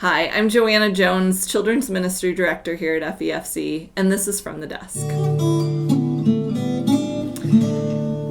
Hi, I'm JoAnna Jones, Children's Ministry Director here at FEFC, and this is From the Desk.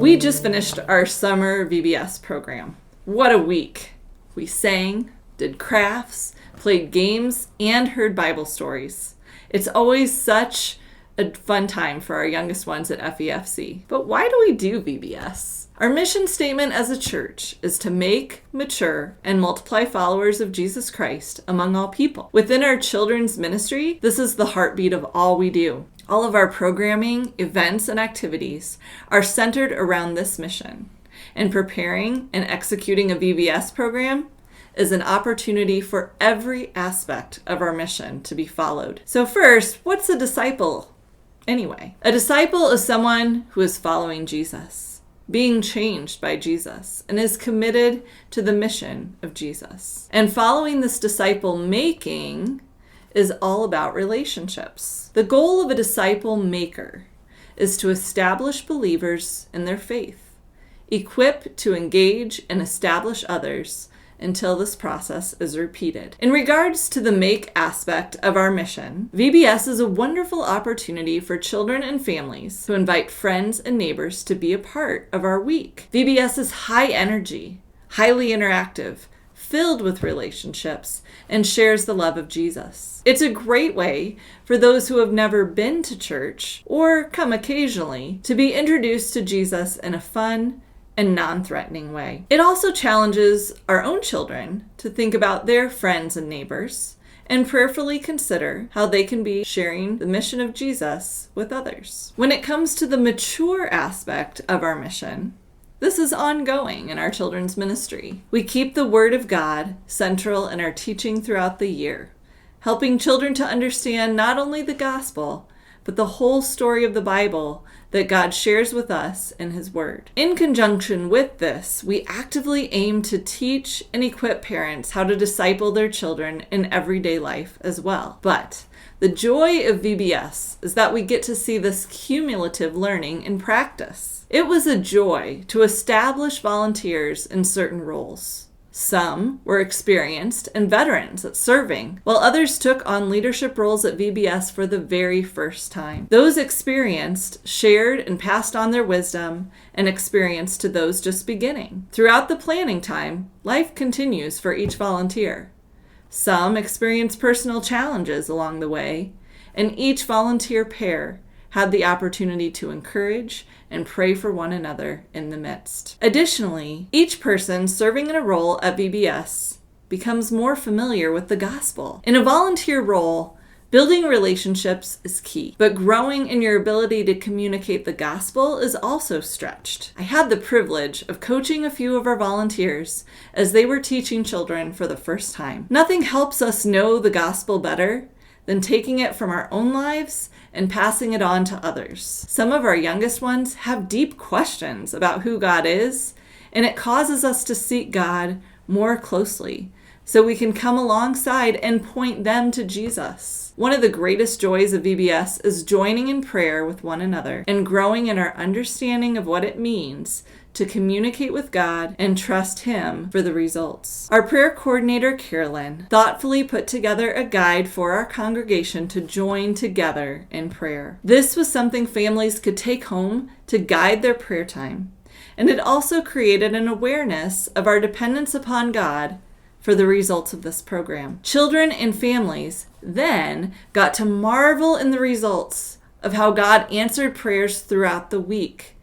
We just finished our summer VBS program. What a week! We sang, did crafts, played games, and heard Bible stories. It's always such a fun time for our youngest ones at FEFC. But why do we do VBS? Our mission statement as a church is to make, mature, and multiply followers of Jesus Christ among all people. Within our children's ministry, this is the heartbeat of all we do. All of our programming, events, and activities are centered around this mission. And preparing and executing a VBS program is an opportunity for every aspect of our mission to be followed. So first, what's a disciple anyway? A disciple is someone who is following Jesus, being changed by Jesus, and is committed to the mission of Jesus. And following this disciple making is all about relationships. The goal of a disciple maker is to establish believers in their faith, equip to engage and establish others until this process is repeated. In regards to the make aspect of our mission, VBS is a wonderful opportunity for children and families to invite friends and neighbors to be a part of our week. VBS is high energy, highly interactive, filled with relationships, and shares the love of Jesus. It's a great way for those who have never been to church or come occasionally to be introduced to Jesus in a fun and non-threatening way. It also challenges our own children to think about their friends and neighbors and prayerfully consider how they can be sharing the mission of Jesus with others. When it comes to the mature aspect of our mission, this is ongoing in our children's ministry. We keep the Word of God central in our teaching throughout the year, helping children to understand not only the gospel, but the whole story of the Bible that God shares with us in His Word. In conjunction with this, we actively aim to teach and equip parents how to disciple their children in everyday life as well. But the joy of VBS is that we get to see this cumulative learning in practice. It was a joy to establish volunteers in certain roles. Some were experienced and veterans at serving, while others took on leadership roles at VBS for the very first time. Those experienced shared and passed on their wisdom and experience to those just beginning. Throughout the planning time, life continues for each volunteer. Some experience personal challenges along the way, and each volunteer pair had the opportunity to encourage and pray for one another in the midst. Additionally, each person serving in a role at VBS becomes more familiar with the gospel. In a volunteer role, building relationships is key, but growing in your ability to communicate the gospel is also stretched. I had the privilege of coaching a few of our volunteers as they were teaching children for the first time. Nothing helps us know the gospel better than taking it from our own lives and passing it on to others. Some of our youngest ones have deep questions about who God is, and it causes us to seek God more closely so we can come alongside and point them to Jesus. One of the greatest joys of VBS is joining in prayer with one another and growing in our understanding of what it means to communicate with God and trust Him for the results. Our prayer coordinator, Carolyn, thoughtfully put together a guide for our congregation to join together in prayer. This was something families could take home to guide their prayer time, and it also created an awareness of our dependence upon God for the results of this program. Children and families then got to marvel in the results of how God answered prayers throughout the week,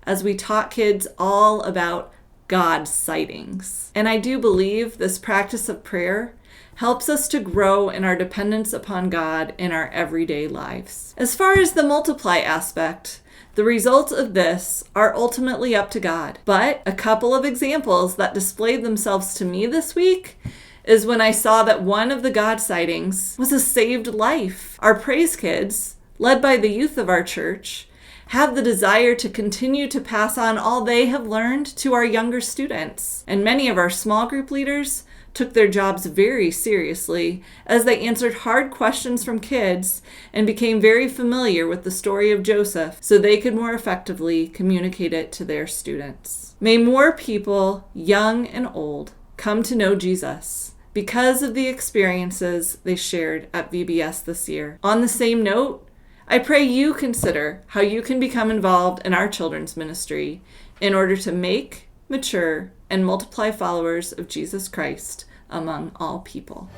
as we taught kids all about God sightings. And I do believe this practice of prayer helps us to grow in our dependence upon God in our everyday lives. As far as the multiply aspect, the results of this are ultimately up to God. But a couple of examples that displayed themselves to me this week is when I saw that one of the God sightings was a saved life. Our praise kids, led by the youth of our church, have the desire to continue to pass on all they have learned to our younger students. And many of our small group leaders took their jobs very seriously as they answered hard questions from kids and became very familiar with the story of Joseph so they could more effectively communicate it to their students. May more people, young and old, come to know Jesus, because of the experiences they shared at VBS this year. On the same note, I pray you consider how you can become involved in our children's ministry in order to make, mature, and multiply followers of Jesus Christ among all people.